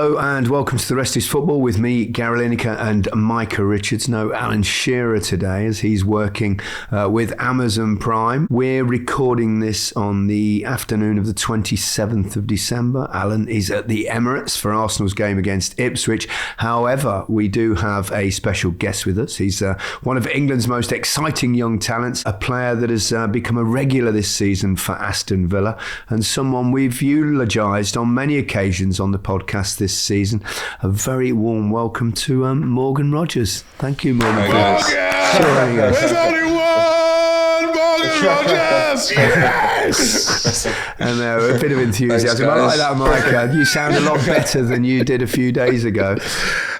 Hello and welcome to The Rest is Football with me, Gary Lineker and Micah Richards. No Alan Shearer today as he's working with Amazon Prime. We're recording this on the afternoon of the 27th of December. Alan is at the Emirates for Arsenal's game against Ipswich. However, we do have a special guest with us. He's one of England's most exciting young talents, a player that has become a regular this season for Aston Villa and someone we've eulogised on many occasions on the podcast this season. A very warm welcome to Morgan Rogers. Thank you, Morgan. There's only one Morgan Rogers! Yes! And a bit of enthusiasm. Thanks, I like that, Micah. You sound a lot better than you did a few days ago.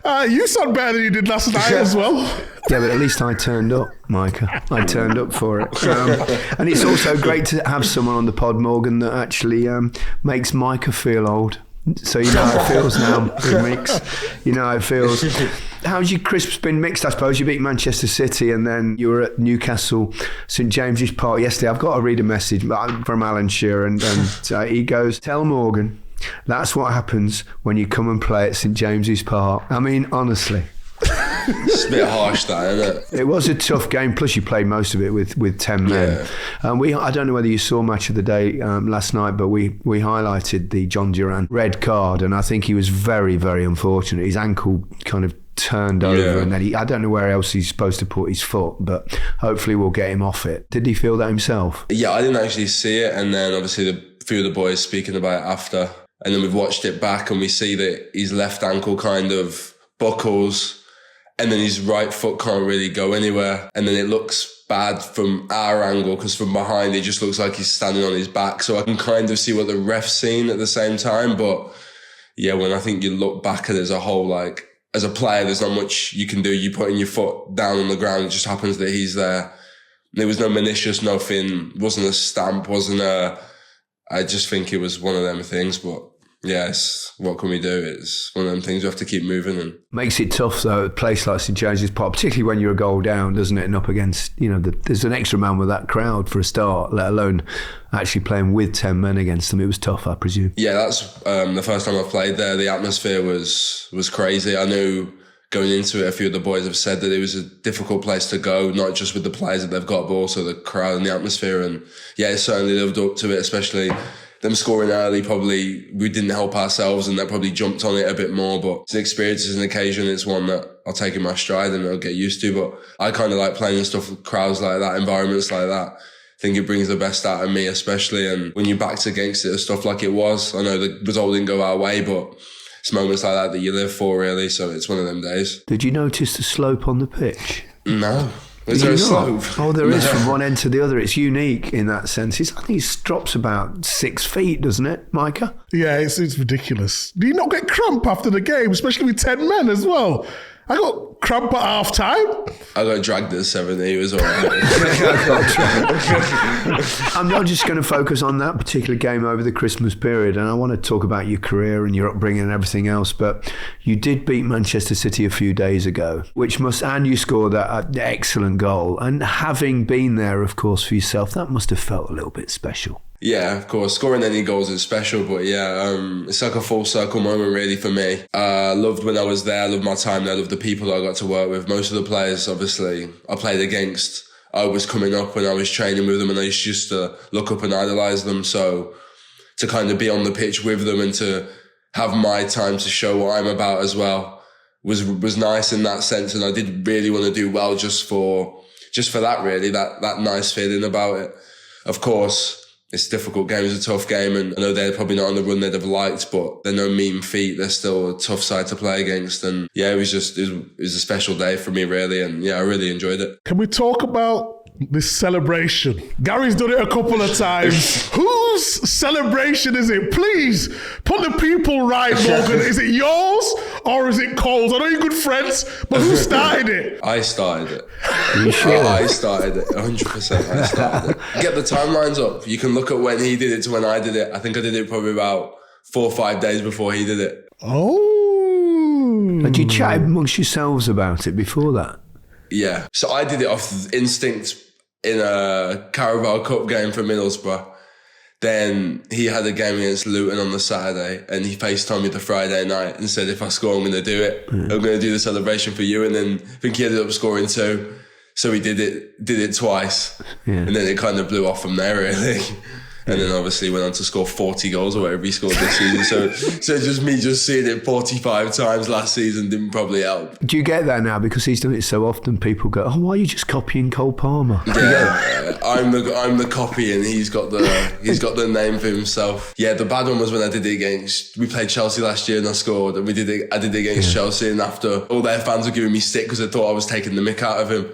You sound better than you did last night as well. Yeah, but at least I turned up, Micah. I turned up for it. And it's also great to have someone on the pod, Morgan, that actually makes Micah feel old. So you know how it feels now in weeks. You know how it feels. How's your Christmas been mixed, I suppose? You beat Manchester City and then you were at Newcastle, St James's Park yesterday. I've got to read a message from Alan Shearer and he goes, "Tell Morgan, that's what happens when you come and play at St James's Park." I mean, honestly. It's a bit harsh, that, isn't it? It was a tough game, plus you played most of it with 10 men. Yeah. I don't know whether you saw Match of the Day last night, but we highlighted the John Duran red card, and I think he was very, very unfortunate. His ankle kind of turned over, and then I don't know where else he's supposed to put his foot, but hopefully we'll get him off it. Did he feel that himself? Yeah, I didn't actually see it, and then obviously a few of the boys speaking about it after, and then we've watched it back and we see that his left ankle kind of buckles, and then his right foot can't really go anywhere. And then it looks bad from our angle because from behind it just looks like he's standing on his back. So I can kind of see what the ref's seen at the same time. But yeah, when I think you look back at it as a whole, like as a player, there's not much you can do. You putting your foot down on the ground, it just happens that he's there. There was no malicious, nothing, wasn't a stamp, I just think it was one of them things, but yes, what can we do? It's one of them things we have to keep moving. And makes it tough though, a place like St James's Park, particularly when you're a goal down, doesn't it? And up against, there's an extra man with that crowd for a start, let alone actually playing with 10 men against them. It was tough, I presume. Yeah, that's the first time I've played there. The atmosphere was crazy. I knew going into it, a few of the boys have said that it was a difficult place to go, not just with the players that they've got, but also the crowd and the atmosphere. And yeah, it certainly lived up to it, especially them scoring early. Probably we didn't help ourselves and that probably jumped on it a bit more, but it's an experience, it's an occasion, it's one that I'll take in my stride and I'll get used to. But I kind of like playing stuff with crowds like that, environments like that. I think it brings the best out of me, especially, and when you're backed against it, stuff like it was. I know the result didn't go our way, but it's moments like that you live for, really. So it's one of them days. Did you notice the slope on the pitch? No. Is there a slope? Oh, there is from one end to the other. It's unique in that sense. I think it drops about 6 feet, doesn't it, Micah? Yeah, it's ridiculous. Do you not get cramp after the game, especially with 10 men as well? I got cramp at half time. I got dragged at 70. It was all right. I'm not just going to focus on that particular game over the Christmas period, and I want to talk about your career and your upbringing and everything else, but you did beat Manchester City a few days ago, and you scored that excellent goal. And having been there, of course, for yourself, that must have felt a little bit special. Yeah, of course. Scoring any goals is special, but yeah, it's like a full circle moment really for me. Loved when I was there, loved my time there, loved the people that I got to work with. Most of the players, obviously, I played against, I was coming up when I was training with them and I used to look up and idolise them. So to kind of be on the pitch with them and to have my time to show what I'm about as well was nice in that sense. And I did really want to do well just for that really, that nice feeling about it. Of course, it's a difficult game, it's a tough game, and I know they're probably not on the run they'd have liked, but they're no mean feat. They're still a tough side to play against. And yeah, it was a special day for me, really. And yeah, I really enjoyed it. Can we talk about this celebration? Gary's done it a couple of times. Whose celebration is it? Please put the people right, Morgan. Is it yours or is it Cole's? I know you're good friends, but who started it? I started it. Are you sure? I started it. 100%. I started it. Get the timelines up. You can look at when he did it to when I did it. I think I did it probably about 4 or 5 days before he did it. Oh. Had you chatted amongst yourselves about it before that? Yeah. So I did it off instinct in a Carabao Cup game for Middlesbrough. Then he had a game against Luton on the Saturday, and he FaceTimed me the Friday night and said, if I score, I'm going to do it. I'm going to do the celebration for you. And then I think he ended up scoring 2. So he did it twice. Yeah. And then it kind of blew off from there, really. And then obviously went on to score 40 goals or whatever he scored this season. So just me just seeing it 45 times last season didn't probably help. Do you get that now? Because he's done it so often, people go, oh, why are you just copying Cole Palmer? Yeah, I'm the copy, and he's got the name for himself. Yeah, the bad one was when I did it against, we played Chelsea last year and I scored, and I did it against Chelsea, and after all their fans were giving me stick because they thought I was taking the mick out of him.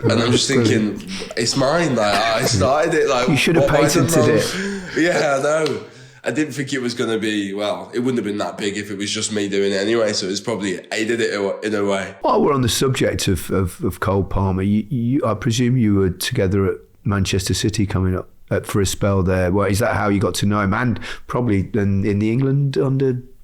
And I'm just thinking, it's mine. Like, I started it. Like, you should have patented it. Yeah, I know. I didn't think it was going to be, well, it wouldn't have been that big if it was just me doing it anyway. So it's probably aided it in a way. While we're on the subject of Cole Palmer, I presume you were together at Manchester City coming up for a spell there. Well, is that how you got to know him? And probably in the England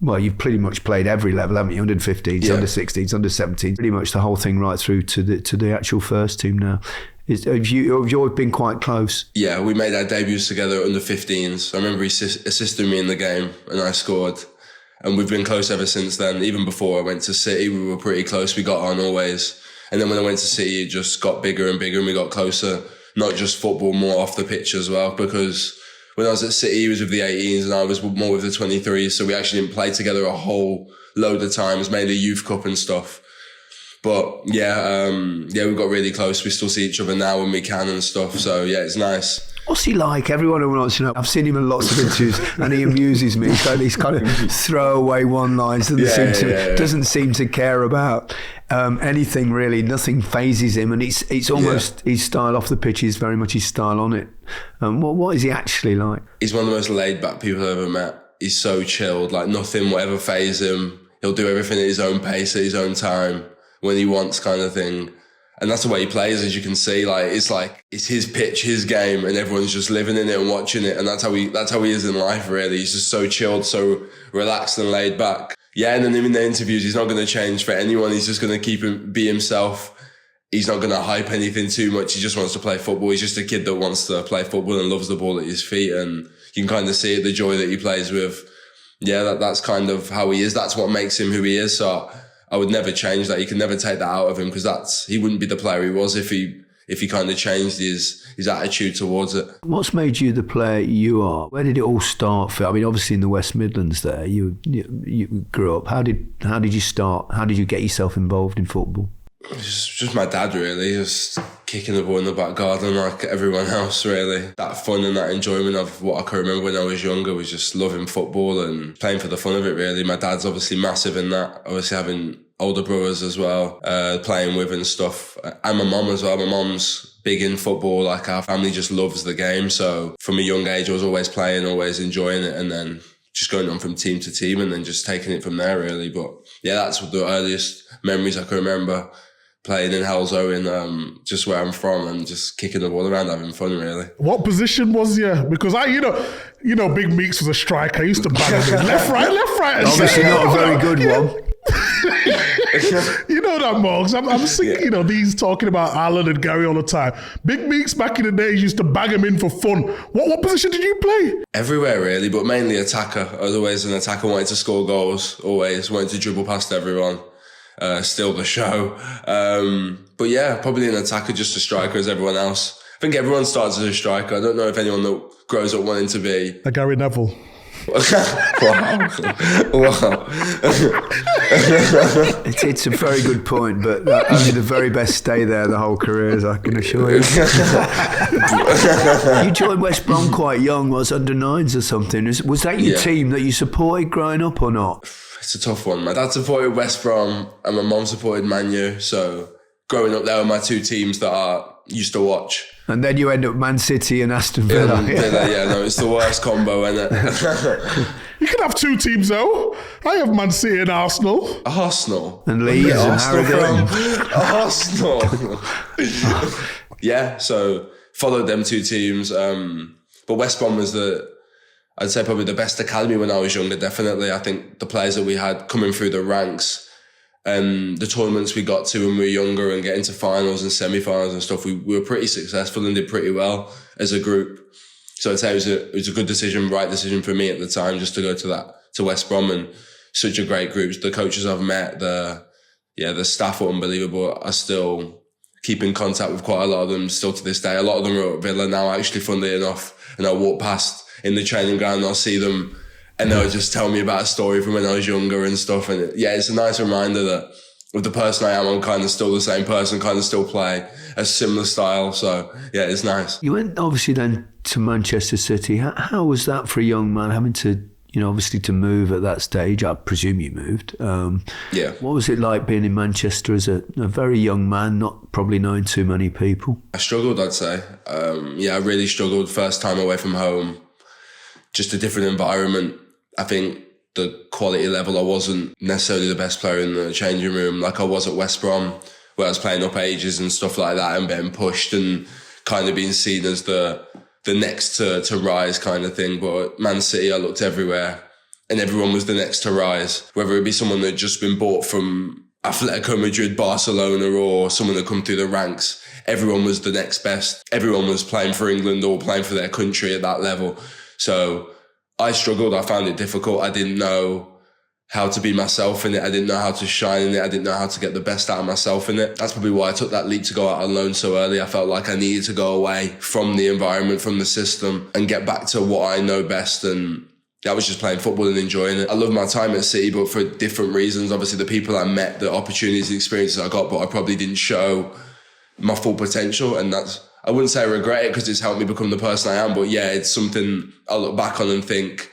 well, you've pretty much played every level, haven't you? Under 15s, under 16s, under 17s, pretty much the whole thing right through to the actual first team now. Have you always been quite close? Yeah, we made our debuts together under 15s. I remember he assisted me in the game and I scored. And we've been close ever since then. Even before I went to City, we were pretty close. We got on always. And then when I went to City, it just got bigger and bigger and we got closer. Not just football, more off the pitch as well, because when I was at City, he was with the 18s and I was more with the 23s. So we actually didn't play together a whole load of times, mainly youth cup and stuff. But we got really close. We still see each other now when we can and stuff. So yeah, it's nice. What's he like? Everyone who wants to know. I've seen him in lots of interviews and he amuses me. He's got these kind of throwaway one-liners. Doesn't seem to care about anything really. Nothing phases him, and it's almost his style off the pitch is very much his style on it. What is he actually like? He's one of the most laid-back people I've ever met. He's so chilled. Like nothing will ever faze him. He'll do everything at his own pace, at his own time, when he wants, kind of thing. And that's the way he plays, as you can see. It's his pitch, his game, and everyone's just living in it and watching it. And that's how he is in life, really. He's just so chilled, so relaxed and laid back. Yeah, and then in the interviews, he's not going to change for anyone. He's just going to be himself. He's not going to hype anything too much. He just wants to play football. He's just a kid that wants to play football and loves the ball at his feet. And you can kind of see it, the joy that he plays with. Yeah, that's kind of how he is. That's what makes him who he is. So I would never change that. You can never take that out of him, because he wouldn't be the player he was if he kind of changed his attitude towards it. What's made you the player you are? Where did it all start for? I mean, obviously in the West Midlands there, you grew up. How did you start? How did you get yourself involved in football? It's just my dad, really, just kicking the ball in the back garden like everyone else, really. That fun and that enjoyment of what I can remember when I was younger was just loving football and playing for the fun of it, really. My dad's obviously massive in that, obviously having older brothers as well, playing with and stuff. And my mum as well. My mum's big in football. Like, our family just loves the game. So from a young age, I was always playing, always enjoying it, and then just going on from team to team and then just taking it from there, really. But yeah, that's the earliest memories I can remember. Playing in Hellzo, just where I'm from, and just kicking the ball around, having fun, really. What position was you? Because Big Meeks was a striker. I used to bang him in. Left, right. Obviously not a very good one. You know that, Morgs. I'm sick, these talking about Alan and Gary all the time. Big Meeks back in the days used to bang him in for fun. What position did you play? Everywhere, really, but mainly attacker. I was always an attacker, wanted to score goals, always wanted to dribble past everyone. Still the show. But yeah, probably an attacker, just a striker as everyone else. I think everyone starts as a striker. I don't know if anyone that grows up wanting to be... A Gary Neville. Wow. It's a very good point, but only the very best stay there the whole careers, I can assure you. You joined West Brom quite young, was under 9s or something. Was that your team that you supported growing up or not? It's a tough one. My dad supported West Brom and my mum supported Man U. So growing up, they were my two teams that I used to watch. And then you end up Man City and Aston Villa. It's the worst combo, isn't it? You can have two teams though. I have Man City and Arsenal. Arsenal? And Leeds and Harrogate. Arsenal. Yeah, so followed them two teams. But West Brom was I'd say probably the best academy when I was younger, definitely. I think the players that we had coming through the ranks and the tournaments we got to when we were younger and getting to finals and semi-finals and stuff, we were pretty successful and did pretty well as a group. So I'd say it was a good decision, right decision for me at the time, just to go to West Brom, and such a great group. The coaches I've met, the staff are unbelievable. I still keep in contact with quite a lot of them still to this day. A lot of them are at Villa now, actually, funnily enough. And I walk past in the training ground and I'll see them and they'll just tell me about a story from when I was younger and stuff. And it's a nice reminder that with the person I am, I'm kind of still the same person, kind of still play a similar style. So, yeah, it's nice. You went obviously then to Manchester City. How was that for a young man having to, obviously to move at that stage? I presume you moved. Yeah. What was it like being in Manchester as a very young man, not probably knowing too many people? I struggled, I'd say. I really struggled. First time away from home, just a different environment. I think the quality level, I wasn't necessarily the best player in the changing room like I was at West Brom, where I was playing up ages and stuff like that and being pushed and kind of being seen as the next to rise kind of thing. But at Man City, I looked everywhere and everyone was the next to rise, whether it be someone that had just been bought from Atletico Madrid, Barcelona, or someone that come through the ranks. Everyone was the next best. Everyone was playing for England or playing for their country at that level. So I struggled. I found it difficult. I didn't know how to be myself in it. I didn't know how to shine in it. I didn't know how to get the best out of myself in it. That's probably why I took that leap to go out on loan so early. I felt like I needed to go away from the environment, from the system, and get back to what I know best. And I was just playing football and enjoying it. I love my time at City, but for different reasons. Obviously, the people I met, the opportunities, the experiences I got, but I probably didn't show my full potential. And I wouldn't say I regret it because it's helped me become the person I am. But yeah, it's something I look back on and think,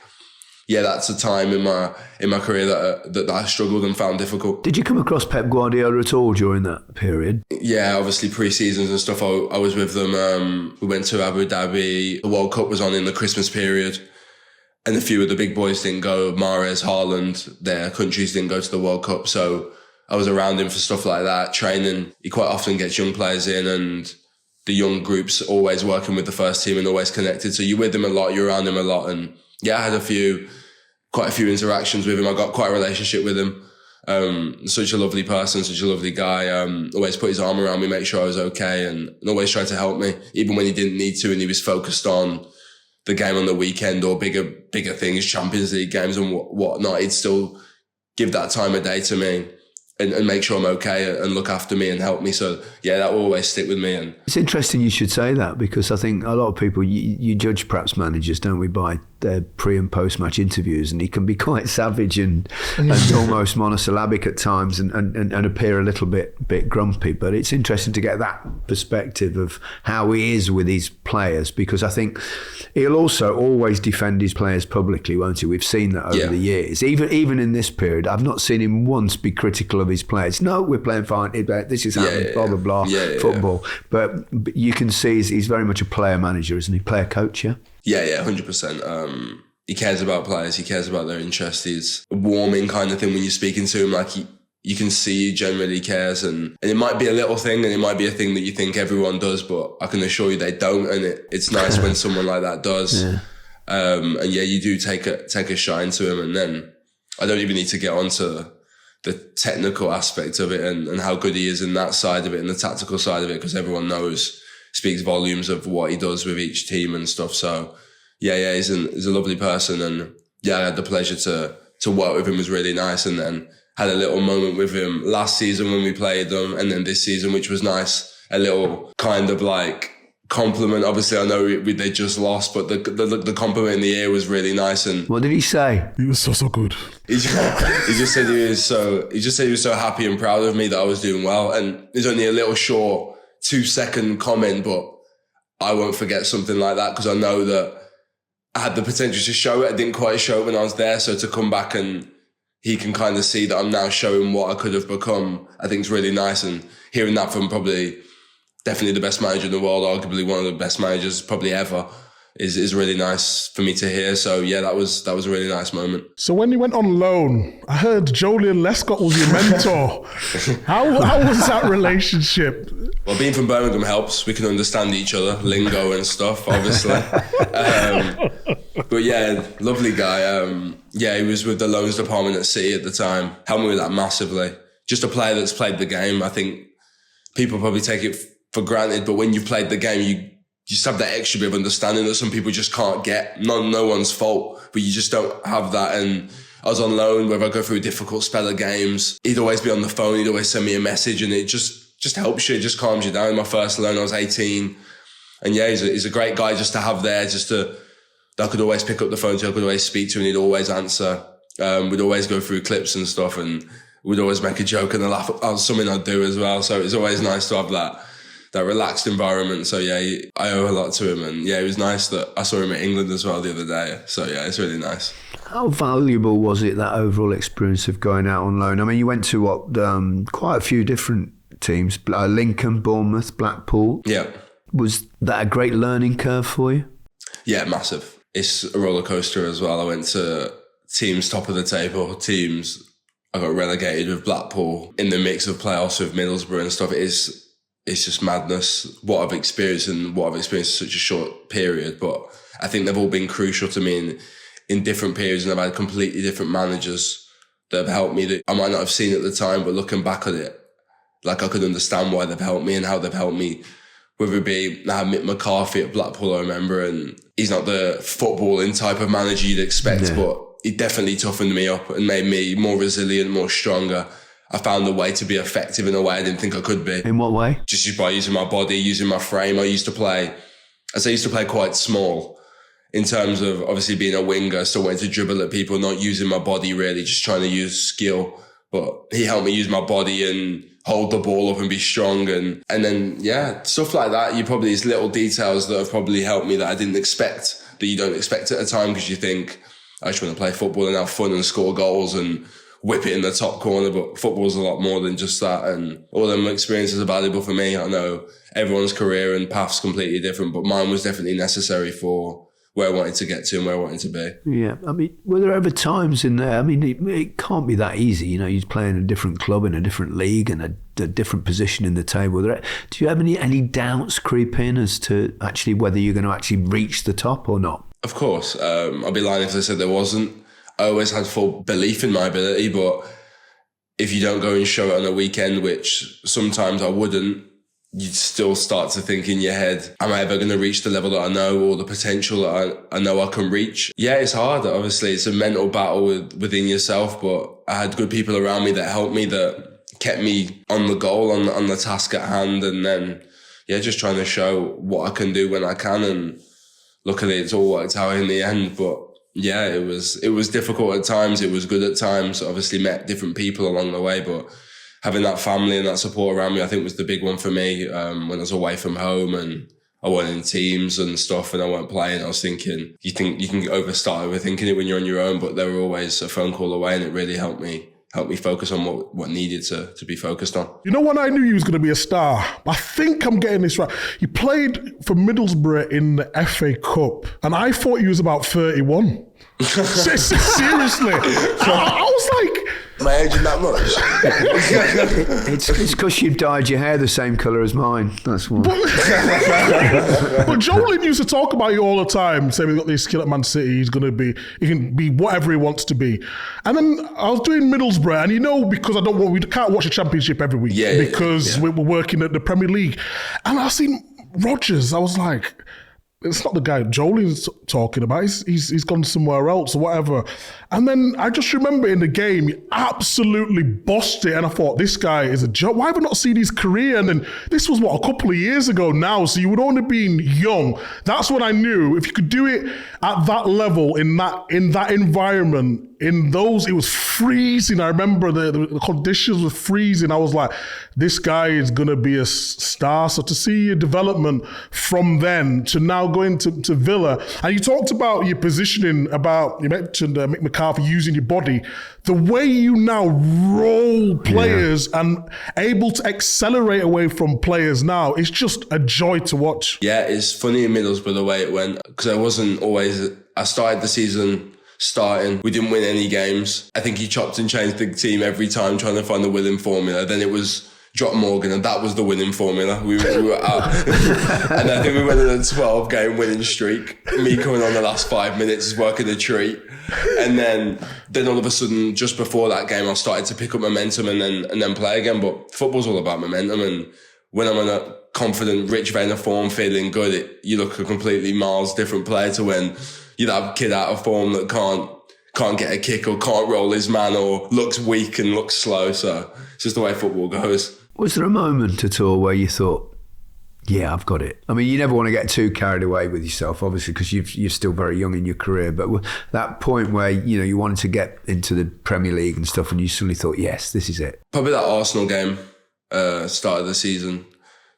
yeah, that's a time in my career that I struggled and found difficult. Did you come across Pep Guardiola at all during that period? Yeah, obviously pre-seasons and stuff, I was with them. We went to Abu Dhabi. The World Cup was on in the Christmas period. And a few of the big boys didn't go. Mahrez, Haaland, their countries didn't go to the World Cup. So I was around him for stuff like that, training. He quite often gets young players in and the young groups always working with the first team and always connected. So you're with him a lot, you're around him a lot. And yeah, I had quite a few interactions with him. I got quite a relationship with him. Such a lovely person, such a lovely guy. Always put his arm around me, make sure I was okay, and always tried to help me, even when he didn't need to and he was focused on the game on the weekend or bigger things, Champions League games and whatnot. He'd still give that time of day to me and make sure I'm okay and look after me and help me. So yeah, that will always stick with me. And it's interesting you should say that, because I think a lot of people, you judge perhaps managers, don't we, by their pre and post match interviews, and he can be quite savage and almost monosyllabic at times and appear a little bit grumpy. But it's interesting to get that perspective of how he is with his players, because I think he'll also always defend his players publicly, won't he? We've seen that over the years. Even in this period, I've not seen him once be critical of his players. No, we're playing fine. This is happening, blah, blah, blah, football. But you can see he's very much a player manager, isn't he? Player coach, yeah? Yeah, 100%. He cares about players. He cares about their interests. He's a warming kind of thing when you're speaking to him. Like you can see he generally cares, and it might be a little thing, and it might be a thing that you think everyone does, but I can assure you they don't. And it's nice when someone like that does. Yeah. And yeah, you do take a shine to him, and then I don't even need to get onto the technical aspect of it and how good he is in that side of it and the tactical side of it, because everyone speaks volumes of what he does with each team and stuff. So yeah, he's a lovely person, and yeah, I had the pleasure to work with him. It was really nice, and then had a little moment with him last season when we played them, and then this season, which was nice. A little kind of like compliment. Obviously, I know they just lost, but the compliment in the ear was really nice. And what did he say? He was so good. He just said he was so happy and proud of me that I was doing well. And it's only a little short 2-second comment, but I won't forget something like that, because I know that I had the potential to show it. I didn't quite show it when I was there. So to come back and he can kind of see that I'm now showing what I could have become, I think is really nice. And hearing that from definitely the best manager in the world, arguably one of the best managers probably ever, is really nice for me to hear. So yeah, that was a really nice moment. So when you went on loan, I heard Joleon Lescott was your mentor. How was that relationship? Well, being from Birmingham helps. We can understand each other, lingo and stuff, obviously. But yeah, lovely guy. He was with the loans department at City at the time. Helped me with that massively. Just a player that's played the game. I think people probably take it for granted, but when you've played the game, you just have that extra bit of understanding that some people just can't get. No one's fault, but you just don't have that. And I was on loan, whether I go through a difficult spell of games, he'd always be on the phone, he'd always send me a message, and it just helps you, it just calms you down. My first loan, I was 18. And yeah, he's a great guy just to have there, that I could always pick up the phone to, I could always speak to, and he'd always answer. We'd always go through clips and stuff, and we'd always make a joke and a laugh. That was something I'd do as well. So it's always nice to have that relaxed environment. So yeah, I owe a lot to him. And yeah, it was nice that I saw him at England as well the other day. So yeah, it's really nice. How valuable was it, that overall experience of going out on loan? I mean, you went to quite a few different teams, Lincoln, Bournemouth, Blackpool. Yeah. Was that a great learning curve for you? Yeah, massive. It's a roller coaster as well. I went to teams top of the table, teams I got relegated with Blackpool, in the mix of playoffs with Middlesbrough and stuff. It's just madness what I've experienced in such a short period. But I think they've all been crucial to me in different periods, and I've had completely different managers that have helped me that I might not have seen at the time, but looking back at it, like I could understand why they've helped me and how they've helped me. Whether it be Mick McCarthy at Blackpool, I remember, and he's not the footballing type of manager you'd expect, but he definitely toughened me up and made me more resilient, more stronger. I found a way to be effective in a way I didn't think I could be. In what way? Just by using my body, using my frame. I used to play quite small in terms of obviously being a winger, still wanting to dribble at people, not using my body really, just trying to use skill. But he helped me use my body and hold the ball up and be strong. And then, yeah, stuff like that. These little details that have probably helped me that I didn't expect, that you don't expect at a time, because you think, I just want to play football and have fun and score goals and whip it in the top corner. But football's a lot more than just that. And all them experiences are valuable for me. I know everyone's career and path's completely different, but mine was definitely necessary for where I wanted to get to and where I wanted to be. Yeah, I mean, were there ever times in there, I mean, it can't be that easy, you're playing a different club in a different league and a different position in the table. Do you have any doubts creep in as to actually whether you're going to actually reach the top or not? Of course. I'd be lying if I said there wasn't. I always had full belief in my ability, but if you don't go and show it on a weekend, which sometimes I wouldn't, you'd still start to think in your head, am I ever going to reach the level that I know or the potential that I know I can reach? Yeah, it's hard. Obviously, it's a mental battle within yourself, but I had good people around me that helped me, that kept me on the goal, on the task at hand. And then, yeah, just trying to show what I can do when I can. And luckily, it's all worked out in the end. But yeah, it was difficult at times. It was good at times. Obviously, met different people along the way, but having that family and that support around me, I think was the big one for me. When I was away from home and I wasn't in teams and stuff and I weren't playing, I was thinking, you think you can start overthinking it when you're on your own, but they were always a phone call away, and it really helped me focus on what needed to be focused on. You know when I knew you was going to be a star? I think I'm getting this right. You played for Middlesbrough in the FA Cup, and I thought you was about 31. Seriously. I was like... Am I aging that much? It's because you've dyed your hair the same colour as mine. That's why. But Jolin used to talk about you all the time, saying we've got this skill at Man City, he can be whatever he wants to be. And then I was doing Middlesbrough, and because we can't watch the Championship every week because we're working at the Premier League. And I seen Rodgers, I was like, it's not the guy Jolin's talking about. He's gone somewhere else or whatever. And then I just remember in the game, he absolutely bossed it. And I thought, this guy is a joke. Why have I not seen his career? And then this was, a couple of years ago now. So you would only been young. That's when I knew if you could do it at that level, in that environment, it was freezing. I remember the conditions were freezing. I was like, this guy is going to be a star. So to see your development from then to now going to Villa, and you talked about your positioning, you mentioned Mick McCarthy using your body, the way you now roll players and able to accelerate away from players now, it's just a joy to watch. Yeah, it's funny in Middlesbrough the way it went, because I started the season starting. We didn't win any games. I think he chopped and changed the team every time trying to find the winning formula. Then it was drop Morgan, and that was the winning formula. We were out. And I think we went on a 12-game winning streak. Me coming on the last 5 minutes is working a treat. And then all of a sudden, just before that game, I started to pick up momentum and then play again. But football's all about momentum. And when I'm on a confident, rich vein of form, feeling good, you look a completely miles different player to when you're that kid out of form that can't get a kick or can't roll his man or looks weak and looks slow. So it's just the way football goes. Was there a moment at all where you thought, yeah, I've got it? I mean, you never want to get too carried away with yourself, obviously, because you're still very young in your career. But that point where, you wanted to get into the Premier League and stuff and you suddenly thought, yes, this is it. Probably that Arsenal game, start of the season,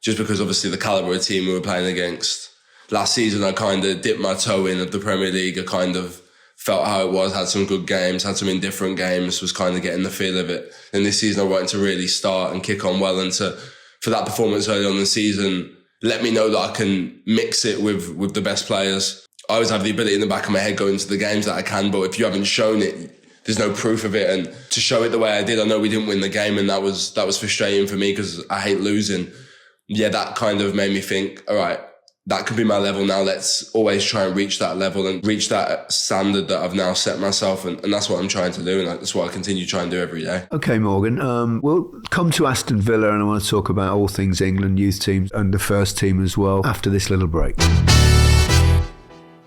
just because obviously the calibre of team we were playing against. Last season, I kind of dipped my toe in of the Premier League. I kind of felt how it was, had some good games, had some indifferent games, was kind of getting the feel of it. And this season I wanted to really start and kick on well, and for that performance early on in the season, let me know that I can mix it with the best players. I always have the ability in the back of my head going into the games that I can, but if you haven't shown it, there's no proof of it. And to show it the way I did, I know we didn't win the game, and that was frustrating for me because I hate losing. Yeah, that kind of made me think, all right, that could be my level now. Let's always try and reach that level and reach that standard that I've now set myself. And that's what I'm trying to do. And that's what I continue trying to do every day. Okay, Morgan. We'll come to Aston Villa, and I want to talk about all things England youth teams and the first team as well after this little break.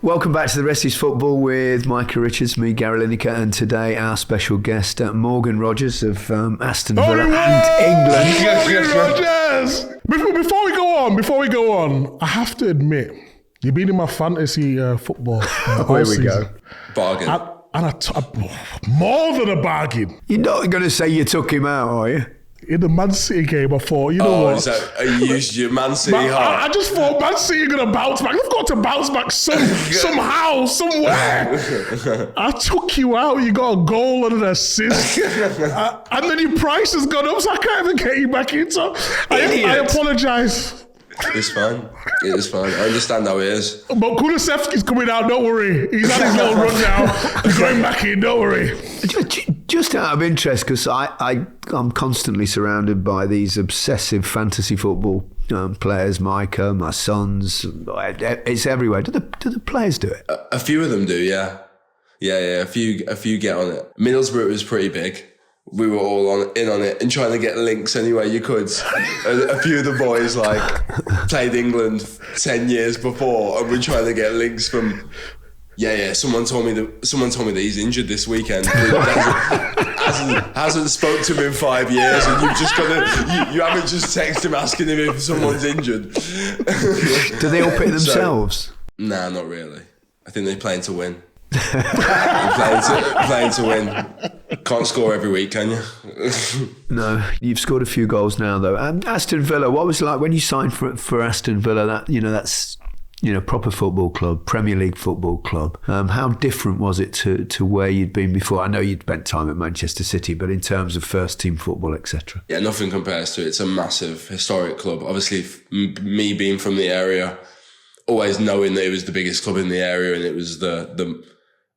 Welcome back to the Rest is Football with Micah Richards, me, Gary Lineker, and today our special guest, Morgan Rogers of Aston Villa and England. Morgan Rogers! Before we go on, I have to admit, you've been in my fantasy football all Here we season. go. Bargain. More than a bargain. You're not going to say you took him out, are you? In the Man City game, I thought, you know what? So you used your Man City heart. I just thought Man City are going to bounce back. They've got to bounce back somehow, somewhere. I took you out. You got a goal and an assist. And then your price has gone up, so I can't even get you back in. So I apologise. It's fine. It is fine. I understand how it is. But Kulusevski's coming out, don't worry. He's had his little run now. He's going back in, don't worry. Just out of interest, because I'm constantly surrounded by these obsessive fantasy football players, Micah, my sons, it's everywhere. Do the players do it? A few of them do, yeah. Yeah. A few get on it. Middlesbrough was pretty big. We were all in on it and trying to get links any way you could. A few of the boys played England 10 years before, and we're trying to get links from. Yeah. Someone told me that he's injured this weekend. hasn't spoke to him in 5 years, and you've just got you haven't just texted him asking him if someone's injured. Do they all pick themselves? Nah, not really. I think they're playing to win. Playing to win. Can't score every week, can you? No, you've scored a few goals now, though. Aston Villa, what was it like when you signed for Aston Villa? That's proper football club, Premier League football club. How different was it to where you'd been before? I know you'd spent time at Manchester City, but in terms of first team football, etc. Yeah, nothing compares to it. It's a massive, historic club. Obviously, me being from the area, always knowing that it was the biggest club in the area, and it was the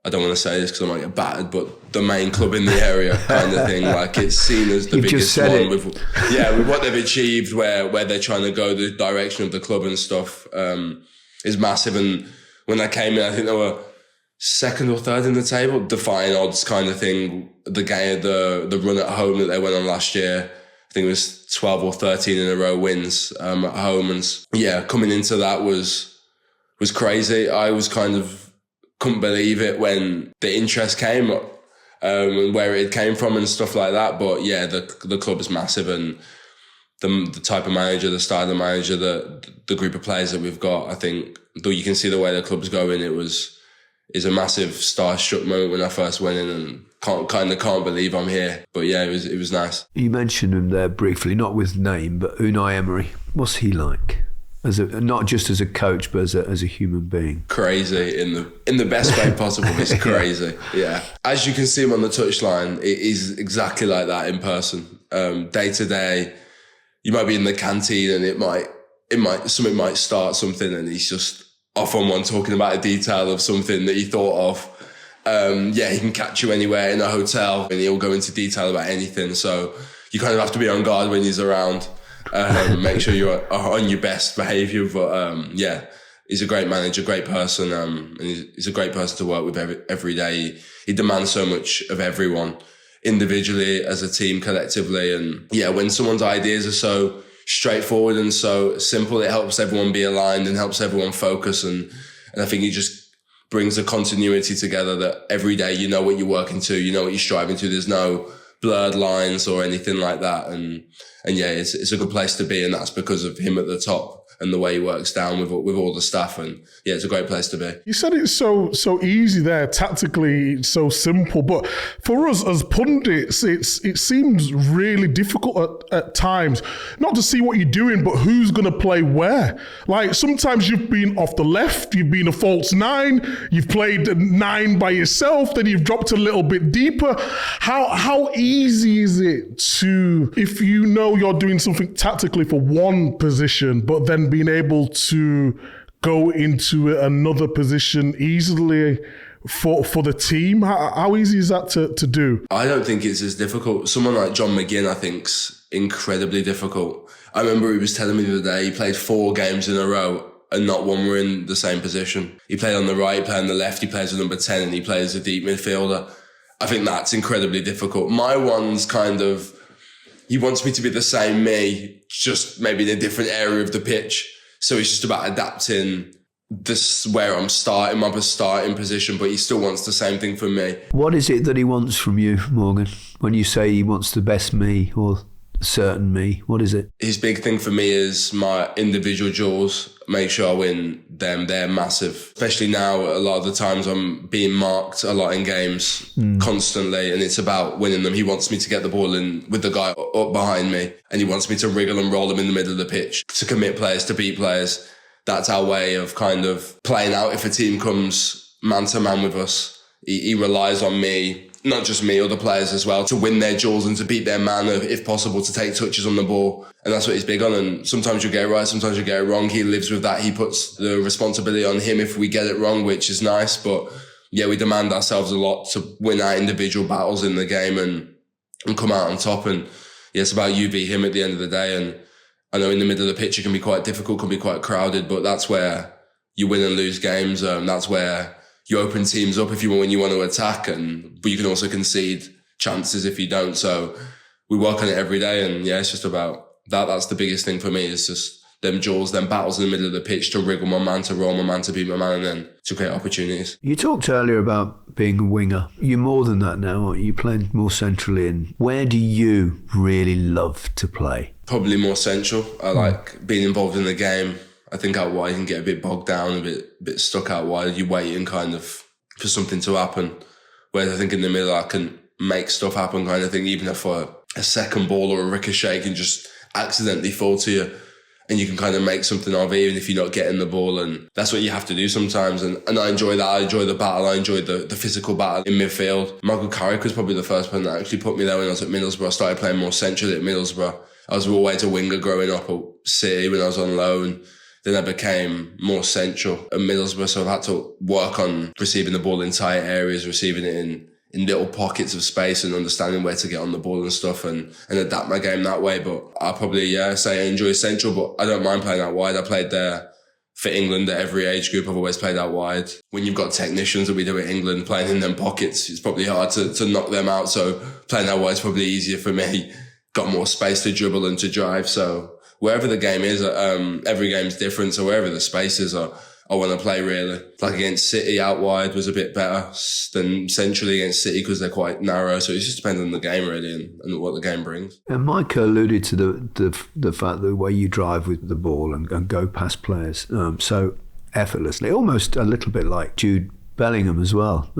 I don't want to say this because I might get battered, but the main club in the area kind of thing. Like, it's seen as the biggest one with what they've achieved, where they're trying to go, the direction of the club and stuff is massive. And when I came in, I think they were second or third in the table, defying odds kind of thing. The game, the run at home that they went on last year, I think it was 12 or 13 in a row wins at home. And coming into that was crazy. I was kind of couldn't believe it when the interest came and where it came from and stuff like that. But yeah, the club is massive, and the type of manager, the style of manager, the group of players that we've got, I think, though you can see the way the club's going, is a massive starstruck moment when I first went in, and can't believe I'm here. But yeah, it was nice. You mentioned him there briefly, not with name, but Unai Emery. What's he like? Not just as a coach, but as a human being. Crazy in the best way possible. It's crazy. Yeah. As you can see him on the touchline, it is exactly like that in person. Day to day, you might be in the canteen and something might start something, and he's just off on one talking about a detail of something that he thought of. He can catch you anywhere in a hotel, and he'll go into detail about anything. So you kind of have to be on guard when he's around. Make sure you are on your best behaviour. But he's a great manager, great person, and he's a great person to work with every day. He demands so much of everyone, individually, as a team, collectively. And when someone's ideas are so straightforward and so simple. It helps everyone be aligned and helps everyone focus. And I think it just brings a continuity together that every day you know what you're working to, you know what you're striving to. There's no blurred lines or anything like that. And yeah, it's a good place to be. And that's because of him at the top and the way he works down with all the staff. And yeah, it's a great place to be. You said it's so easy there, tactically, it's so simple. But for us as pundits, it seems really difficult at times, not to see what you're doing, but who's going to play where. Like sometimes you've been off the left, you've been a false nine, you've played a nine by yourself, then you've dropped a little bit deeper. How easy is it to, if you know you're doing something tactically for one position, but then being able to go into another position easily for the team? How easy is that to do? I don't think it's as difficult. Someone like John McGinn, I think's incredibly difficult. I remember he was telling me the other day he played 4 games in a row and not one were in the same position. He played on the right, he played on the left, he plays with number 10 and he plays a deep midfielder. I think that's incredibly difficult. My one's kind of, he wants me to be the same me, just maybe in a different area of the pitch. So it's just about adapting this where I'm starting, my starting position, but he still wants the same thing from me. What is it that he wants from you, Morgan? When you say he wants the best me or certain me, what is it? His big thing for me is my individual duels. Make sure I win them. They're massive. Especially now, a lot of the times I'm being marked a lot in games constantly, and it's about winning them. He wants me to get the ball in with the guy up behind me, and he wants me to wriggle and roll them in the middle of the pitch, to commit players, to beat players. That's our way of kind of playing out. If a team comes man to man with us, he relies on me, not just me, other players as well, to win their duels and to beat their man, if possible, to take touches on the ball. And that's what he's big on. And sometimes you get it right, sometimes you get it wrong. He lives with that. He puts the responsibility on him if we get it wrong, which is nice. But yeah, we demand ourselves a lot to win our individual battles in the game and come out on top. And yeah, it's about you beat him at the end of the day. And I know in the middle of the pitch, it can be quite difficult, can be quite crowded, but that's where you win and lose games. That's where you open teams up when you want to attack, but you can also concede chances if you don't. So we work on it every day, and yeah, it's just about that. That's the biggest thing for me, is just them duels, them battles in the middle of the pitch, to wriggle my man, to roll my man, to beat my man, and then to create opportunities. You talked earlier about being a winger. You're more than that now, aren't you? Playing more centrally. And where do you really love to play? Probably more central. I like being involved in the game. I think out wide you can get a bit bogged down, a bit stuck out wide. You're waiting kind of for something to happen. Whereas I think in the middle I can make stuff happen kind of thing, even if a second ball or a ricochet can just accidentally fall to you, and you can kind of make something of it even if you're not getting the ball. And that's what you have to do sometimes. And I enjoy that. I enjoy the battle. I enjoy the physical battle in midfield. Michael Carrick was probably the first person that actually put me there when I was at Middlesbrough. I started playing more centrally at Middlesbrough. I was always a winger growing up at City when I was on loan. Then I became more central at Middlesbrough, so I've had to work on receiving the ball in tight areas, receiving it in little pockets of space, and understanding where to get on the ball and stuff, and adapt my game that way. But I'll probably say I enjoy central, but I don't mind playing out wide. I played there for England at every age group. I've always played out wide. When you've got technicians that we do at England playing in them pockets, it's probably hard to knock them out. So playing out wide is probably easier for me. Got more space to dribble and to drive, so wherever the game is, every game's different. So wherever the space is, I want to play really. Like against City, out wide was a bit better than centrally against City because they're quite narrow. So it just depends on the game really and what the game brings. And Micah alluded to the fact that the way you drive with the ball and go past players so effortlessly, almost a little bit like Jude Bellingham as well.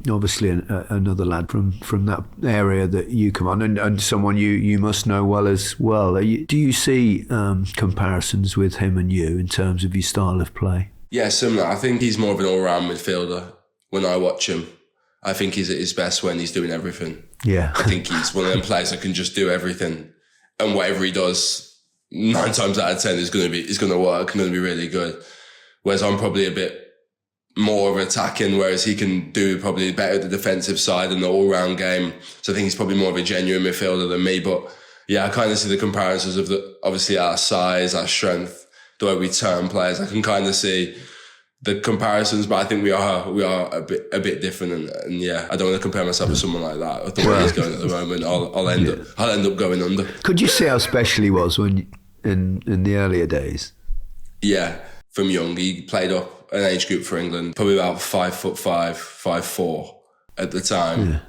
Obviously another lad from that area that you come on, and someone you must know well as well. Do you see comparisons with him and you in terms of your style of play? Yeah, similar. I think he's more of an all-round midfielder. When I watch him, I think he's at his best when he's doing everything. Yeah. I think he's one of them players that can just do everything, and whatever he does, 9 times out of 10 is going to work, going to be really good. Whereas I'm probably a bit more of attacking, whereas he can do probably better the defensive side and the all-round game. So I think he's probably more of a genuine midfielder than me. But yeah, I kind of see the comparisons of obviously our size, our strength, the way we turn players. I can kind of see the comparisons, but I think we are a bit different. And yeah, I don't want to compare myself with someone like that. The way he's going at the moment, I'll end up going under. Could you see how special he was when in the earlier days? Yeah, from young. He played up an age group for England, probably about 5'5", 5'4" at the time. Yeah.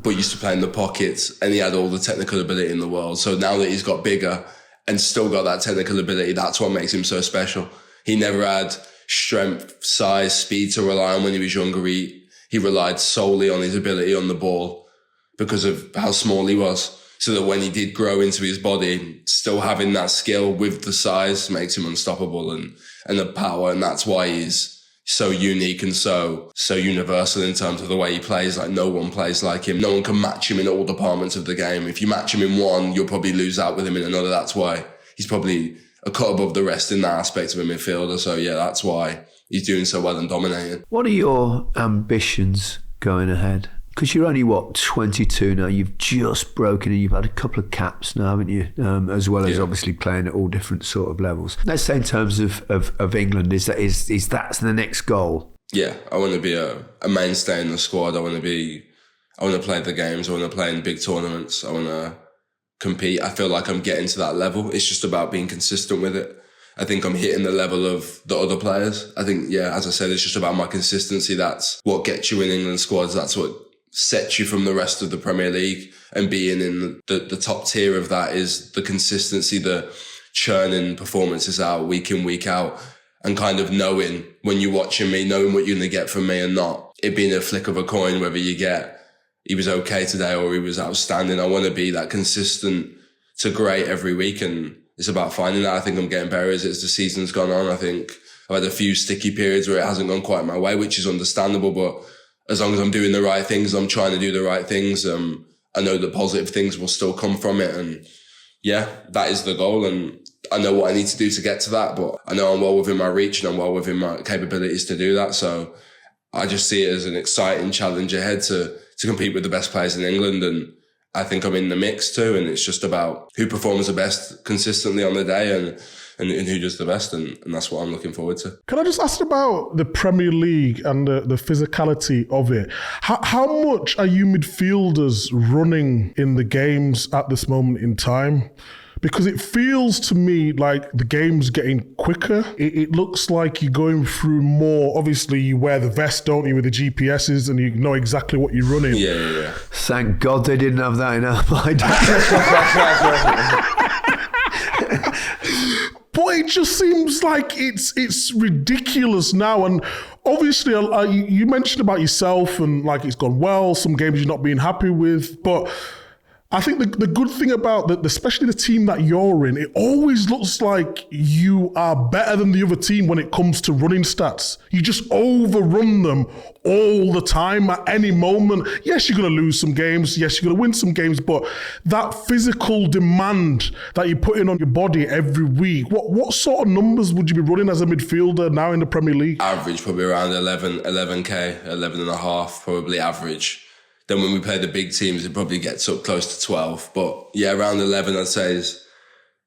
But used to play in the pockets, and he had all the technical ability in the world. So now that he's got bigger and still got that technical ability, that's what makes him so special. He never had strength, size, speed to rely on when he was younger. He relied solely on his ability on the ball because of how small he was. So that when he did grow into his body, still having that skill with the size makes him unstoppable and the power. And that's why he's so unique and so universal in terms of the way he plays. Like, no one plays like him. No one can match him in all departments of the game. If you match him in one, you'll probably lose out with him in another. That's why he's probably a cut above the rest in that aspect of a midfielder. So yeah, that's why he's doing so well and dominating. What are your ambitions going ahead? Because you're only, 22 now? You've just broken in. You've had a couple of caps now, haven't you? As well as obviously playing at all different sort of levels. Let's say in terms of England, is that the next goal? Yeah, I want to be a mainstay in the squad. I want to play the games. I want to play in big tournaments. I want to compete. I feel like I'm getting to that level. It's just about being consistent with it. I think I'm hitting the level of the other players. I think, as I said, it's just about my consistency. That's what gets you in England squads. That's what sets you from the rest of the Premier League, and being in the top tier of that is the consistency, the churning performances out week in, week out, and kind of knowing when you're watching me, knowing what you're going to get from me, and not it being a flick of a coin whether you get he was okay today or he was outstanding. I want to be that consistent to great every week, and it's about finding that. I think I'm getting better as the season's gone on. I think I've had a few sticky periods where it hasn't gone quite my way, which is understandable, but as long as I'm doing the right things, I'm trying to do the right things. I know that positive things will still come from it. And that is the goal. And I know what I need to do to get to that, but I know I'm well within my reach and I'm well within my capabilities to do that. So I just see it as an exciting challenge ahead to compete with the best players in England. And I think I'm in the mix too. And it's just about who performs the best consistently on the day and who does the best, and that's what I'm looking forward to. Can I just ask about the Premier League and the physicality of it? How much are you midfielders running in the games at this moment in time? Because it feels to me like the game's getting quicker. It looks like you're going through more. Obviously, you wear the vest, don't you, with the GPSs, and you know exactly what you're running. Yeah. Thank God they didn't have that in our mind. But it just seems like it's ridiculous now. And obviously, you mentioned about yourself and like it's gone well, some games you're not being happy with. But I think the good thing about especially the team that you're in, it always looks like you are better than the other team when it comes to running stats. You just overrun them all the time at any moment. Yes, you're going to lose some games. Yes, you're going to win some games. But that physical demand that you put in on your body every week, what sort of numbers would you be running as a midfielder now in the Premier League? Average, probably around 11K, 11 and a half, probably average. Then when we play the big teams, it probably gets up close to 12. But around 11, I'd say is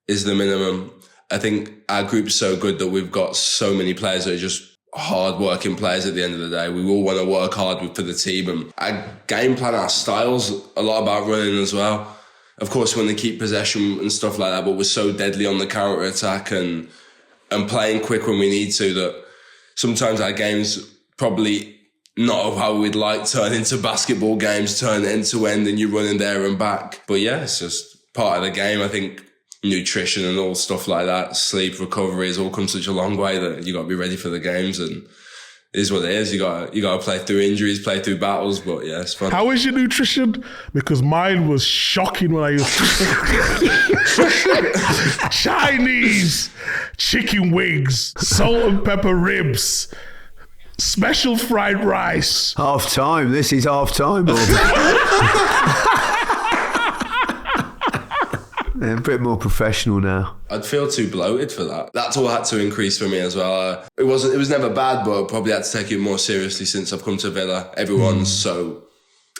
the minimum. I think our group's so good that we've got so many players that are just hard-working players at the end of the day. We all want to work hard for the team. And our game plan, our style's a lot about running as well. Of course, when they keep possession and stuff like that, but we're so deadly on the counter-attack and playing quick when we need to that sometimes our games probably not of how we'd like turn into basketball games, turn end to end and you're running there and back. But it's just part of the game. I think nutrition and all stuff like that, sleep, recovery has all come such a long way that you got to be ready for the games, and it is what it is. You got to play through injuries, play through battles, but it's fun. How is your nutrition? Because mine was shocking when I used to Chinese chicken wings, salt and pepper ribs, special fried rice. Half time. This is half time. A bit more professional now. I'd feel too bloated for that. That's all had to increase for me as well. It was never bad, but I probably had to take it more seriously since I've come to Villa. Everyone at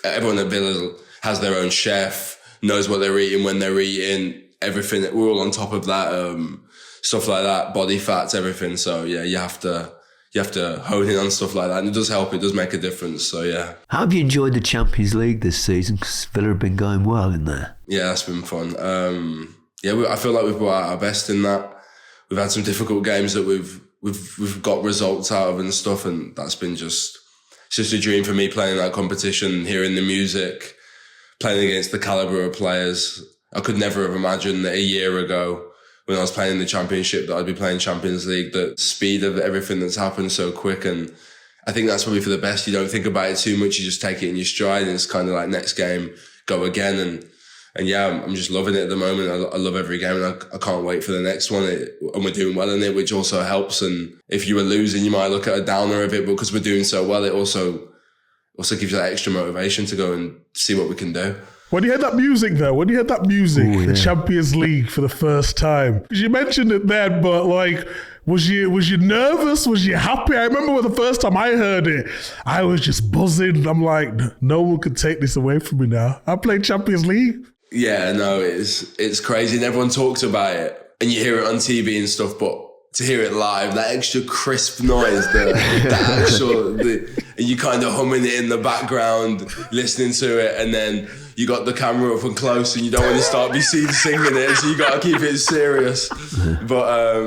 Villa has their own chef, knows what they're eating, when they're eating, everything. We're all on top of that, stuff like that, body fats, everything. So you have to hone in on stuff like that. And it does help. It does make a difference. So, How have you enjoyed the Champions League this season? Because Villa have been going well in there. Yeah, that's been fun. I feel like we've brought out our best in that. We've had some difficult games that we've got results out of and stuff, and that's been it's just a dream for me playing that competition, hearing the music, playing against the calibre of players. I could never have imagined that a year ago when I was playing in the Championship that I'd be playing Champions League, the speed of everything that's happened so quick. And I think that's probably for the best. You don't think about it too much. You just take it in your stride, and it's kind of like next game, go again. And yeah, I'm just loving it at the moment. I love every game, and I can't wait for the next one. And we're doing well in it, which also helps. And if you were losing, you might look at a downer of it, but because we're doing so well, it also gives you that extra motivation to go and see what we can do. When you heard that music, though, the Champions League for the first time, because you mentioned it then, but like, was you nervous? Was you happy? I remember when the first time I heard it, I was just buzzing. I'm like, no one could take this away from me now. I played Champions League. Yeah, no, it's crazy, and everyone talks about it, and you hear it on TV and stuff, but to hear it live, that extra crisp noise, and you kind of humming it in the background, listening to it, and then you got the camera up and close, and you don't want to start be seen singing it, so you got to keep it serious. But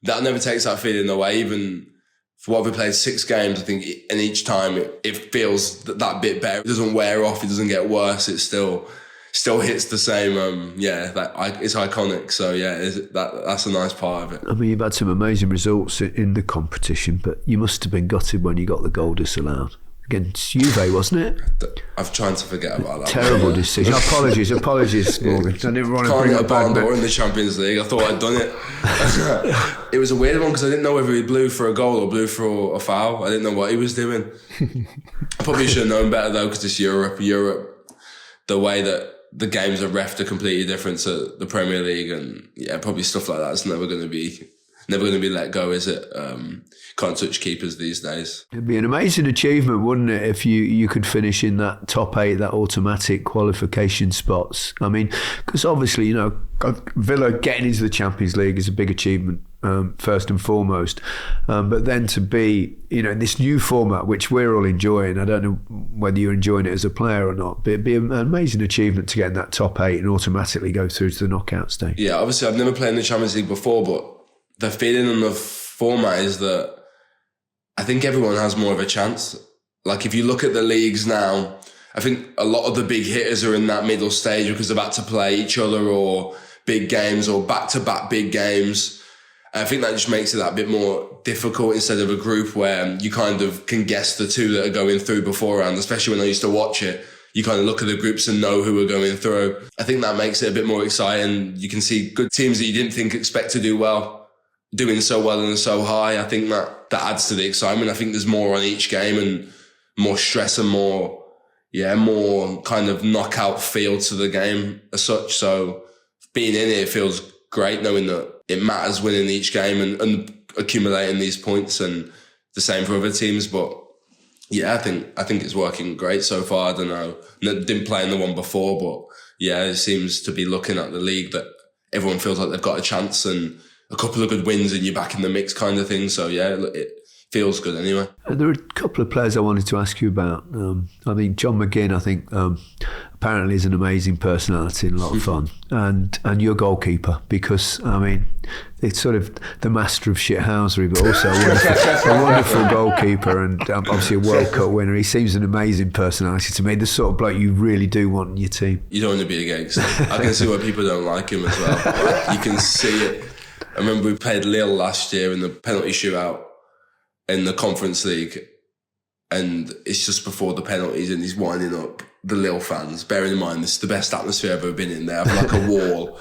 that never takes that feeling away. Even for what we played 6 games, I think, and each time it feels that bit better. It doesn't wear off. It doesn't get worse. It still hits the same. It's iconic. So yeah, that's a nice part of it. I mean, you've had some amazing results in the competition, but you must have been gutted when you got the goal disallowed against Juve, wasn't it? I'm trying to forget about that. Terrible decision. Apologies, Morgan. I didn't want to Can't bring get up a ballon d'Or in the Champions League. I thought I'd done it. It was a weird one because I didn't know whether he blew for a goal or blew for a foul. I didn't know what he was doing. I probably should have known better though, because it's Europe. The way that the games are reffed are completely different to the Premier League, and yeah, probably stuff like that's never going to be let go, is it? Can't touch keepers these days. It'd be an amazing achievement, wouldn't it, if you could finish in that top 8, that automatic qualification spots. I mean, because obviously, Villa getting into the Champions League is a big achievement, first and foremost. But then to be, in this new format, which we're all enjoying, I don't know whether you're enjoying it as a player or not, but it'd be an amazing achievement to get in that top 8 and automatically go through to the knockout stage. Yeah, obviously I've never played in the Champions League before, but the feeling on the format is that I think everyone has more of a chance. Like if you look at the leagues now, I think a lot of the big hitters are in that middle stage because they're about to play each other or big games or back-to-back big games. I think that just makes it that bit more difficult instead of a group where you kind of can guess the two that are going through beforehand, especially when I used to watch it. You kind of look at the groups and know who are going through. I think that makes it a bit more exciting. You can see good teams that you didn't expect to do well, doing so well and so high. I think that adds to the excitement. I think there's more on each game and more stress and more kind of knockout feel to the game as such. So being in it feels great, knowing that it matters winning each game and accumulating these points, and the same for other teams. But yeah, I think it's working great so far. I don't know. Didn't play in the one before, but yeah, it seems to be looking at the league that everyone feels like they've got a chance and a couple of good wins and you're back in the mix kind of thing. So yeah, it feels good anyway. There are a couple of players I wanted to ask you about. I mean, John McGinn, I think apparently is an amazing personality and a lot of fun. And your goalkeeper, because, I mean, it's sort of the master of shithousery, but also a wonderful goalkeeper and obviously a World Cup winner. He seems an amazing personality to me, the sort of bloke you really do want in your team. You don't want to be against him. I can see why people don't like him as well. You can see it. I remember we played Lille last year in the penalty shootout in the Conference League, and it's just before the penalties and he's winding up the Lille fans. Bearing in mind, this is the best atmosphere I've ever been in. They have like a wall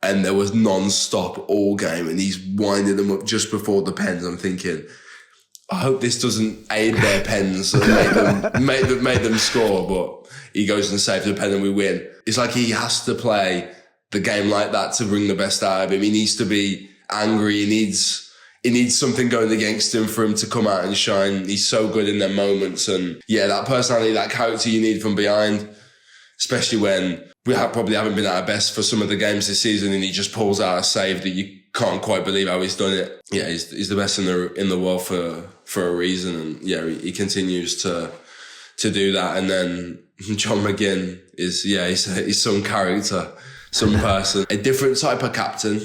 and there was non-stop all game and he's winding them up just before the pens. I'm thinking, I hope this doesn't aid their pens and make them score, but he goes and saves the pen and we win. It's like he has to play the game like that to bring the best out of him. He needs to be angry. He needs something going against him for him to come out and shine. He's so good in them moments. And yeah, that personality, that character you need from behind, especially when we probably haven't been at our best for some of the games this season and he just pulls out a save that you can't quite believe how he's done it. Yeah, he's the best in the world for a reason. And yeah, he continues to do that. And then John McGinn is, he's some character. some person. A different type of captain,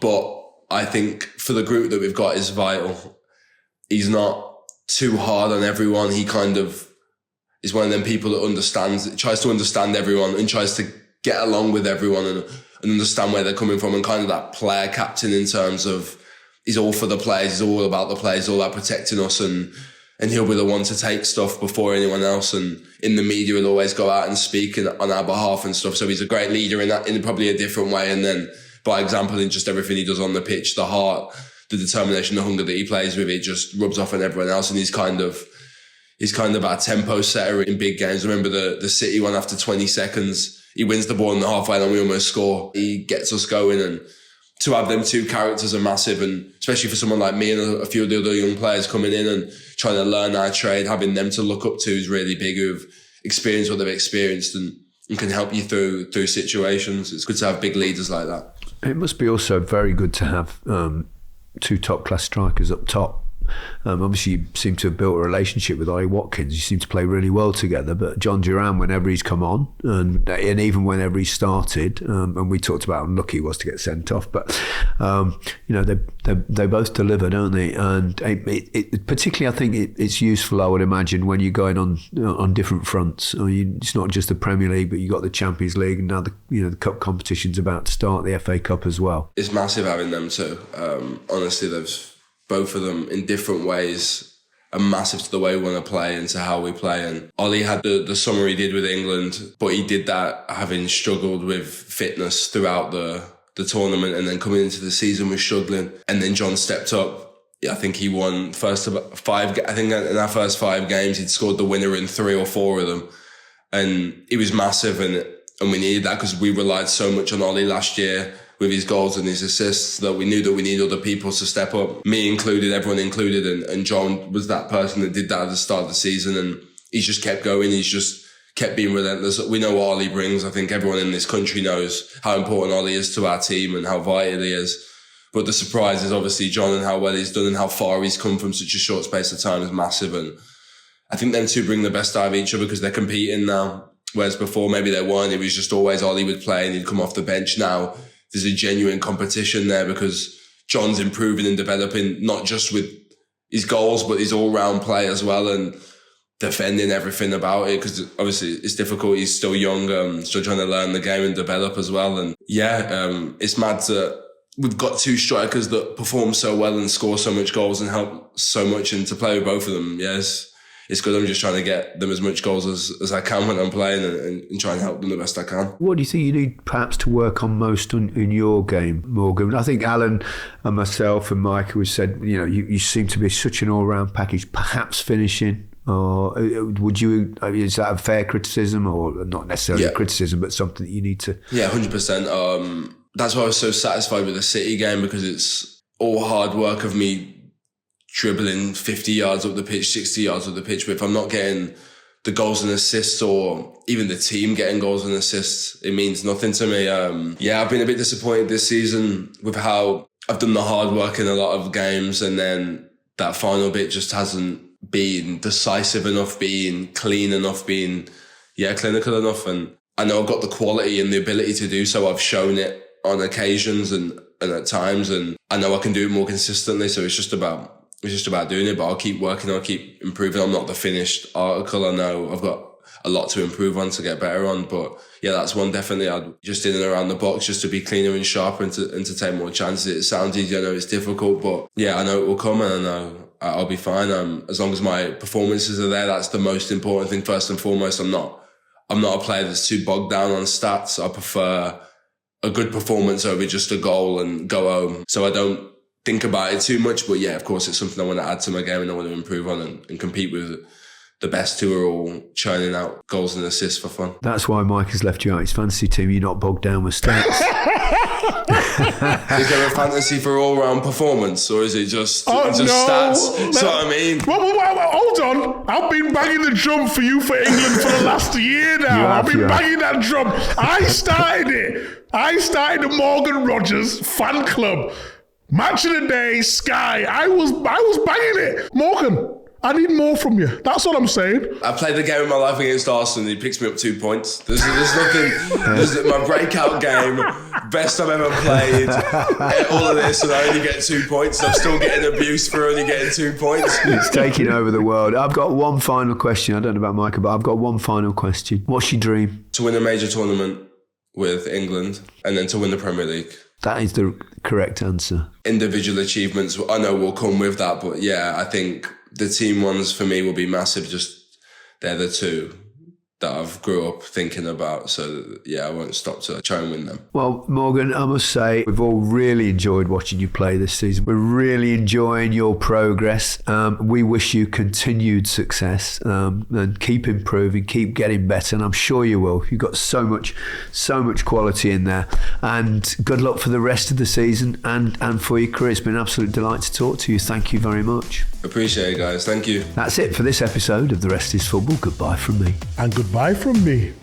but I think for the group that we've got is vital. He's not too hard on everyone. He kind of is one of them people that tries to understand everyone and tries to get along with everyone and understand where they're coming from, and kind of that player captain in terms of he's all for the players, he's all about the players, he's all about protecting us, and he'll be the one to take stuff before anyone else. And in the media, he'll always go out and speak on our behalf and stuff. So he's a great leader in probably a different way. And then by example, in just everything he does on the pitch, the heart, the determination, the hunger that he plays with, it just rubs off on everyone else. And he's kind of our tempo setter in big games. Remember the City one after 20 seconds, he wins the ball in the halfway line, we almost score. He gets us going, and to have them two characters are massive, and especially for someone like me and a few of the other young players coming in and trying to learn our trade, having them to look up to is really big, who've experienced what they've experienced and can help you through situations. It's good to have big leaders like that. It must be also very good to have two top-class strikers up top. Obviously, you seem to have built a relationship with Ollie Watkins. You seem to play really well together. But John Duran, whenever he's come on, and even whenever he started, and we talked about how unlucky he was to get sent off, but they both deliver, don't they? And it particularly, I think it's useful, I would imagine, when you're going on different fronts. It's not just the Premier League, but you've got the Champions League, and now the cup competition's about to start, the FA Cup as well. It's massive having them too. Honestly, both of them in different ways are massive to the way we want to play and to how we play. And Ollie had the summer he did with England, but he did that having struggled with fitness throughout the tournament, and then coming into the season was struggling. And then John stepped up. I think he won I think in our first 5 games, he'd scored the winner in 3 or 4 of them. And it was massive, and we needed that because we relied so much on Ollie last year with his goals and his assists, that we knew that we need other people to step up. Me included, everyone included, and John was that person that did that at the start of the season, and he's just kept going. He's just kept being relentless. We know what Ollie brings. I think everyone in this country knows how important Ollie is to our team and how vital he is. But the surprise is obviously John, and how well he's done and how far he's come from such a short space of time is massive. And I think them two bring the best out of each other because they're competing now. Whereas before, maybe they weren't. It was just always Ollie would play and he'd come off the bench. Now there's a genuine competition there because John's improving and developing, not just with his goals, but his all-round play as well, and defending everything about it, because obviously it's difficult. He's still young, still trying to learn the game and develop as well. And it's mad that we've got two strikers that perform so well and score so much goals and help so much, and to play with both of them, it's good. I'm just trying to get them as much goals as I can when I'm playing, and try and help them the best I can. What do you think you need perhaps to work on most in your game, Morgan? I think Alan and myself and Micah, we said, you seem to be such an all-round package, perhaps finishing. Or is that a fair criticism, or not necessarily a criticism, but something that you need to... Yeah, 100%. That's why I was so satisfied with the City game, because it's all hard work of me dribbling 50 yards up the pitch, 60 yards up the pitch. But if I'm not getting the goals and assists, or even the team getting goals and assists, it means nothing to me. I've been a bit disappointed this season with how I've done the hard work in a lot of games, and then that final bit just hasn't been decisive enough, being clean enough, being clinical enough. And I know I've got the quality and the ability to do so. I've shown it on occasions and at times, and I know I can do it more consistently. So it's just about doing it, but I'll keep working, I'll keep improving. I'm not the finished article. I know I've got a lot to improve on, to get better on, but that's one definitely. I'd just in and around the box, just to be cleaner and sharper, and to take more chances. It sounds easy, I know it's difficult, but I know it will come, and I know I'll be fine. As long as my performances are there, that's the most important thing. First and foremost, I'm not a player that's too bogged down on stats. I prefer a good performance over just a goal and go home. So I don't think about it too much, but of course it's something I want to add to my game and I want to improve on and compete with the best who are all churning out goals and assists for fun. That's why Mike has left you out his fantasy team. You're not bogged down with stats. Is there a fantasy for all-round performance, or is it just stats? So I mean... Well, hold on. I've been banging the drum for you for England for the last year now. I've been banging that drum. I started it. I started the Morgan Rogers fan club. Match of the day, Sky. I was banging it. Morgan, I need more from you. That's all I'm saying. I played the game of my life against Arsenal and he picks me up 2 points. There's nothing. My breakout game, best I've ever played. All of this, and I only get 2 points. I'm still getting abused for only getting 2 points. It's taking over the world. I've got one final question. I don't know about Micah, but I've got one final question. What's your dream? To win a major tournament with England and then to win the Premier League. That is the correct answer. Individual achievements, I know will come with that, but yeah, I think the team ones for me will be massive. Just they're the two that I've grew up thinking about. So yeah, I won't stop to try and win them. Well, Morgan, I must say we've all really enjoyed watching you play this season. We're really enjoying your progress. We wish you continued success and keep improving, keep getting better, and I'm sure you will. You've got so much quality in there. And good luck for the rest of the season and for your career. It's been an absolute delight to talk to you. Thank you very much. Appreciate it, guys. Thank you. That's it for this episode of The Rest is Football. Goodbye from me. And goodbye from me.